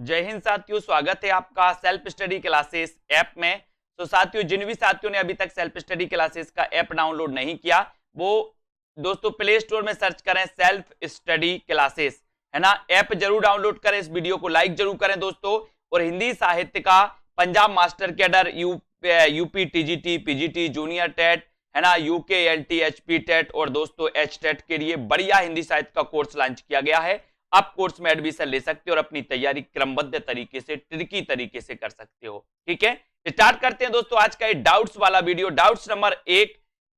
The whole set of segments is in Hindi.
जय हिंद साथियों, स्वागत है आपका सेल्फ स्टडी क्लासेस ऐप में। तो साथियों, जिन भी साथियों ने अभी तक सेल्फ स्टडी क्लासेस का ऐप डाउनलोड नहीं किया, वो दोस्तों प्ले स्टोर में सर्च करें सेल्फ स्टडी क्लासेस, है ना। ऐप जरूर डाउनलोड करें, इस वीडियो को लाइक जरूर करें दोस्तों। और हिंदी साहित्य का Punjab master cadre, UP TGT, PGT, junior TET, है ना, यूके एलटी, एचपी टेट और दोस्तों एच टेट के लिए बढ़िया हिंदी साहित्य का कोर्स लॉन्च किया गया है। आप कोर्स में एडमिशन ले सकते हो और अपनी तैयारी क्रमबद्ध तरीके से, ट्रिकी तरीके से कर सकते हो। ठीक है, स्टार्ट करते हैं दोस्तों आज का ये डाउट्स वाला वीडियो। डाउट्स नंबर 1,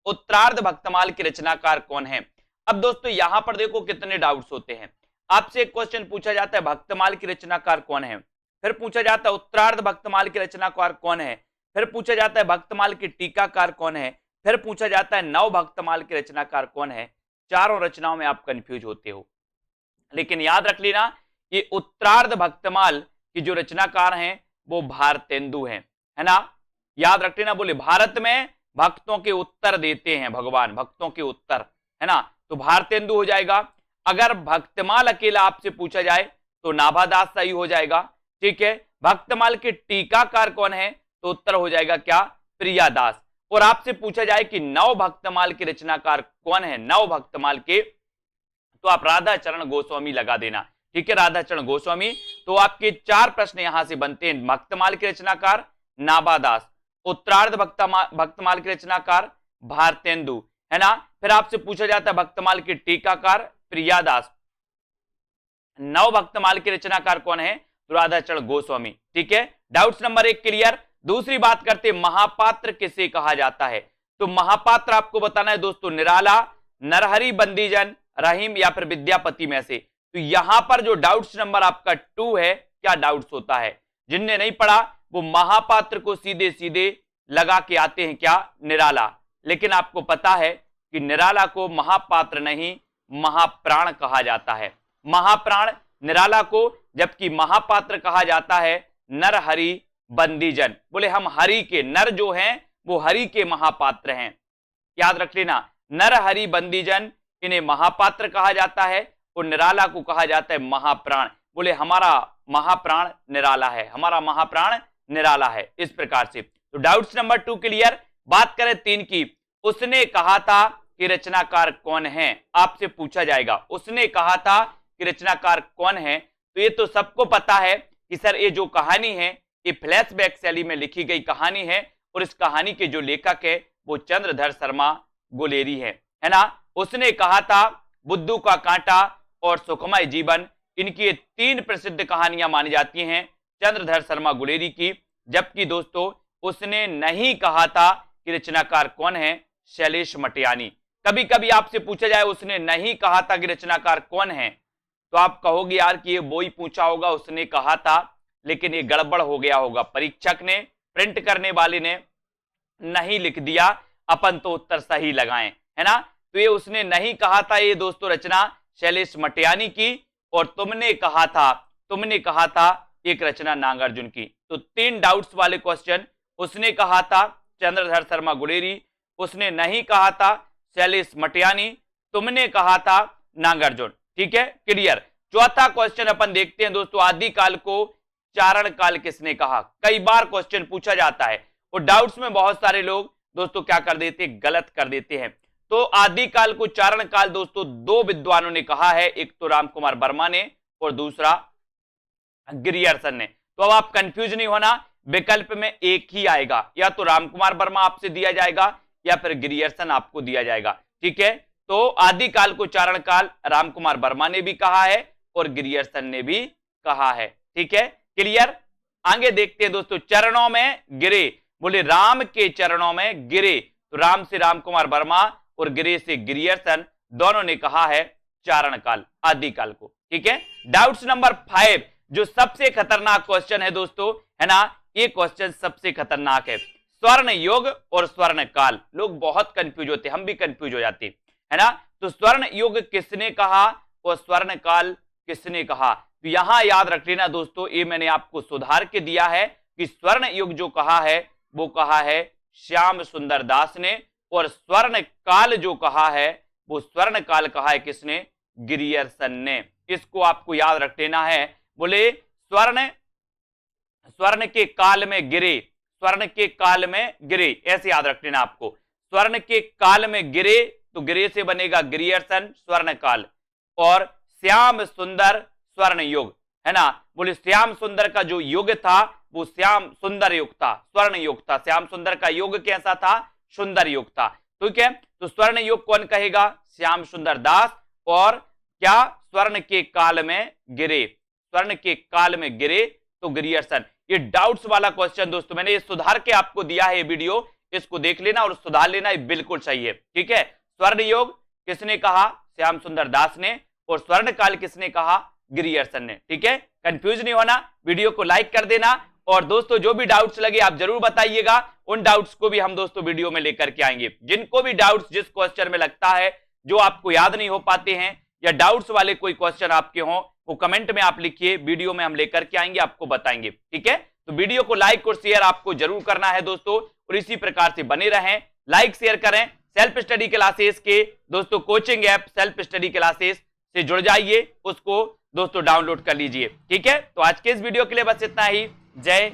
उत्तरार्ध भक्तमाल के रचनाकार कौन है। अब दोस्तों यहां पर देखो कितने डाउट्स होते हैं। आपसे एक क्वेश्चन पूछा जाता है भक्तमाल की रचनाकार कौन है, फिर पूछा जाता है उत्तरार्ध भक्तमाल के रचनाकार कौन है, फिर पूछा जाता है भक्तमाल के टीकाकार कौन है, फिर पूछा जाता है नव भक्तमाल के रचनाकार कौन है। चारों रचनाओं में आप कंफ्यूज होते हो, लेकिन याद रख लेना ये उत्तरार्ध भक्तमाल की जो रचनाकार हैं वो भारतेंदु हैं, है ना। याद रख लेना, बोले भारत में भक्तों के उत्तर देते हैं भगवान, भक्तों के उत्तर, है ना, तो भारतेंदु हो जाएगा। अगर भक्तमाल अकेला आपसे पूछा जाए तो नाभादास सही हो जाएगा। ठीक है, भक्तमाल के टीकाकार कौन है तो उत्तर हो जाएगा क्या, प्रियादास। और आपसे पूछा जाए कि नव भक्तमाल के रचनाकार कौन है, नव भक्तमाल के, तो आप राधा चरण गोस्वामी लगा देना। ठीक है, राधा चरण गोस्वामी। तो आपके 4 प्रश्न यहां से बनते हैं। भक्तमाल के रचनाकार नाभादास, उत्तरार्ध भक्तमाल के रचनाकार भारतेंदु, है ना। फिर आपसे पूछा जाता है भक्तमाल के टीकाकार प्रियादास, नव भक्तमाल के रचनाकार कौन है तो राधा चरण गोस्वामी। ठीक है, डाउट्स नंबर 1 क्लियर। दूसरी बात करते, महापात्र किसे कहा जाता है। तो महापात्र आपको बताना है दोस्तों, निराला, नरहरि बंदीजन, रहीम या फिर विद्यापति में से। तो यहां पर जो डाउट्स नंबर आपका 2 है, क्या डाउट्स होता है, जिनने नहीं पढ़ा वो महापात्र को सीधे सीधे लगा के आते हैं क्या, निराला। लेकिन आपको पता है कि निराला को महापात्र नहीं महाप्राण कहा जाता है, महाप्राण निराला को, जबकि महापात्र कहा जाता है नरहरि बंदीजन। बोले हम हरि के, नर जो हैं वो हरि के महापात्र हैं। याद रख लेना, नरहरि बंदीजन इन्हें महापात्र कहा जाता है और निराला को कहा जाता है महाप्राण। बोले हमारा महाप्राण निराला है, हमारा महाप्राण निराला है, इस प्रकार से। तो डाउट्स नंबर 2 क्लियर। बात करें 3 की, उसने कहा था कि रचनाकार कौन है, आपसे पूछा जाएगा उसने कहा था कि रचनाकार कौन है। तो ये तो सबको पता है कि सर ये जो कहानी है ये फ्लैशबैक शैली में लिखी गई कहानी है और इस कहानी के जो लेखक है वो चंद्रधर शर्मा गुलेरी है ना। उसने कहा था, बुद्धू का कांटा और सुखमय जीवन, इनकी 3 प्रसिद्ध कहानियां मानी जाती हैं चंद्रधर शर्मा गुलेरी की। जबकि दोस्तों उसने नहीं कहा था कि रचनाकार कौन है, शैलेश मटियानी। कभी कभी आपसे पूछा जाए उसने नहीं कहा था कि रचनाकार कौन है, तो आप कहोगे यार कि ये वो ही पूछा होगा, उसने कहा था, लेकिन ये गड़बड़ हो गया होगा, परीक्षक ने, प्रिंट करने वाले ने नहीं लिख दिया, अपन तो उत्तर सही लगाएं, है ना। तो ये उसने नहीं कहा था, ये दोस्तों रचना शैलेश मटियानी की। और तुमने कहा था एक रचना नागार्जुन की। तो 3 डाउट्स वाले क्वेश्चन, उसने कहा था चंद्रधर शर्मा गुलेरी, उसने नहीं कहा था शैलेश मटियानी, तुमने कहा था नागार्जुन। ठीक है, क्लियर। चौथा क्वेश्चन अपन देखते हैं दोस्तों, आदिकाल को चारण काल किसने कहा। कई बार क्वेश्चन पूछा जाता है और डाउट्स में बहुत सारे लोग दोस्तों क्या कर देते हैं, गलत कर देते हैं। तो आदिकाल को चारण काल दोस्तों 2 विद्वानों ने कहा है, एक तो रामकुमार वर्मा ने और दूसरा गिरियर्सन ने। तो अब आप कंफ्यूज नहीं होना, विकल्प में एक ही आएगा, या तो रामकुमार वर्मा आपसे दिया जाएगा या फिर गिरियर्सन आपको दिया जाएगा। ठीक है, तो आदिकाल को चारण काल रामकुमार वर्मा ने भी कहा है और गिरियर्सन ने भी कहा है। ठीक है, क्लियर। आगे देखते हैं दोस्तों, चरणों में गिरे, बोले राम के चरणों में गिरे, तो राम से रामकुमार वर्मा और गिरे से गिरियर्सन, दोनों ने कहा है चारण काल, आदिकाल को। ठीक है, डाउट्स नंबर 5, जो सबसे खतरनाक क्वेश्चन है दोस्तों, है ना, ये क्वेश्चन सबसे खतरनाक है। स्वर्ण युग और स्वर्ण काल, लोग बहुत कंफ्यूज होते हैं, हम भी कंफ्यूज हो जाते हैं, है ना। तो स्वर्ण युग किसने कहा और स्वर्ण काल किसने कहा। तो यहां याद रख लेना दोस्तों, ये मैंने आपको सुधार के दिया है कि स्वर्ण युग जो कहा है वो कहा है श्याम सुंदर दास ने, और स्वर्ण काल जो कहा है वो स्वर्ण काल कहा है किसने, गिरियर्सन ने। इसको आपको याद रख लेना है। बोले स्वर्ण के काल में गिरे, स्वर्ण के काल में गिरे, ऐसे याद रख लेना आपको। स्वर्ण के काल में गिरे तो गिरे से बनेगा ग्रियर्सन स्वर्ण काल, और श्याम सुंदर स्वर्ण युग, है ना। बोले श्याम सुंदर का जो युग था वो श्याम सुंदर युग था, स्वर्ण युग था। श्याम सुंदर का युग कैसा था? सुंदर युग था। ठीक है, तो स्वर्ण युग कौन कहेगा? श्याम सुंदर दास। और क्या? स्वर्ण के काल में गिरे, स्वर्ण के काल में गिरे तो ग्रियर्सन। ये डाउट्स वाला क्वेश्चन दोस्तों मैंने ये सुधार के आपको दिया है, ये वीडियो इसको देख लेना और सुधार लेना, ये बिल्कुल सही है। ठीक है, स्वर्ण युग किसने कहा? श्याम सुंदर दास ने। और स्वर्ण काल किसने कहा? ग्रियर्सन ने। ठीक है, कंफ्यूज नहीं होना, वीडियो को लाइक कर देना। और दोस्तों जो भी डाउट्स लगे आप जरूर बताइएगा, उन डाउट्स को भी हम दोस्तों वीडियो में लेकर के आएंगे। जिनको भी डाउट्स जिस क्वेश्चन में लगता है जो आपको याद नहीं हो पाते हैं या डाउट्स वाले कोई क्वेश्चन आपके हों, वो कमेंट में आप लिखिए, वीडियो में हम लेकर के आएंगे, आपको बताएंगे। ठीक है, तो वीडियो को लाइक और शेयर आपको जरूर करना है दोस्तों, और इसी प्रकार से बने रहें, लाइक शेयर करें। सेल्फ स्टडी क्लासेस के दोस्तों coaching app self study classes से जुड़ जाइए, उसको दोस्तों डाउनलोड कर लीजिए। ठीक है, तो आज के इस वीडियो के लिए बस इतना ही। जय